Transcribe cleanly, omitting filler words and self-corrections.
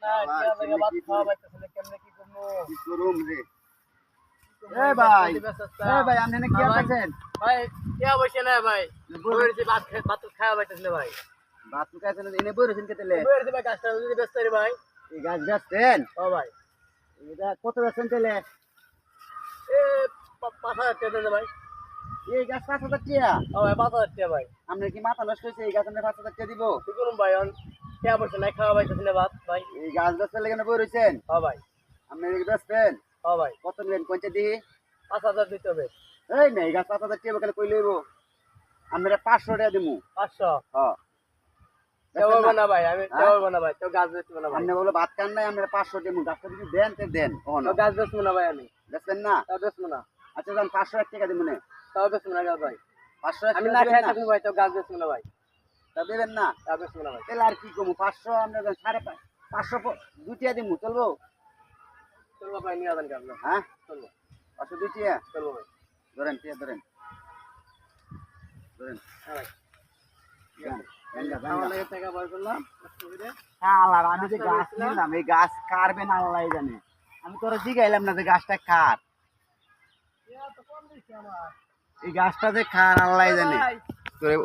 না টিয়া জায়গা ভাত খাওয়া পাইতেছে কেমনে কি করবো কি করুম রে এ ভাই আপনি এখানে কি করতেছেন ভাই টিয়া বসে না ভাই বইরেছি ভাত খাওয়া পাইতেছে ভাই ভাত খাইছেন এনে বইরেছেন কেতেলে বইরেছি ভাই গাছটা যদি ব্যস্ত রে ভাই এই গাছ বেচছেন ও ভাই এটা কত বেচছেন তেলে এ 5,000 টাকা দেন ভাই এই গাছ 5,000 টাকা ও ভাই 5,000 টাকা ভাই আপনি কি মাথা নষ্ট হয়েছে এই গাছ আপনি 5,000 টাকা দিব কি করুম ভাই টিয়া বসে না খাওয়া পাইতেছে না ভাত ভাই এই গাছ বেচতে লেগে বইরেছেন ও ভাই আপনি কি বেচছেন ও ভাই কত নেবেন কোনটা দিই 5,000 দিতে হবে এই না এই গাছ 5,000 টাকা কেন কই লইব আমরা 500 টাকা দিমু 500 হ্যাঁ দেবো না ভাই আমি দেবো না ভাই তো গাছ বেচবো না ভাই আপনি বলে ভাত খান নাই আমরা 500 দিমু গাছটা যদি দেন তে দেন ওহন তো গাছ বেচবো না ভাই আমি বেচবেন না তাও বেচবো না আচ্ছা জান 500 টাকা দিমু না তাও বেচবো না গাছ ভাই 500 আমি না খাই থাকবো ভাই তো গাছ বেচবো না ভাই তা দেবেন না তাও বেচবো না ভাই তাহলে আর কি কমু 500 আমরা 550 দুটিয়া দিমু চলবো চলবো ভাই নিয়ে যান গাছ হ্যাঁ চলবো 500 দুটিয়া চলবো ভাই ধরেন টিয়া ধরেন ধরেন হ্যাঁ ভাই আমার লাগে টাকা বার করলাম আমি যে গাছ নিলাম এই গাছ কারবে না আল্লাহ জানে আমি তোরা জিগাইলাম না যে গাছটা কার এই গাছটা যে কার আল্লাহ জানে তোরে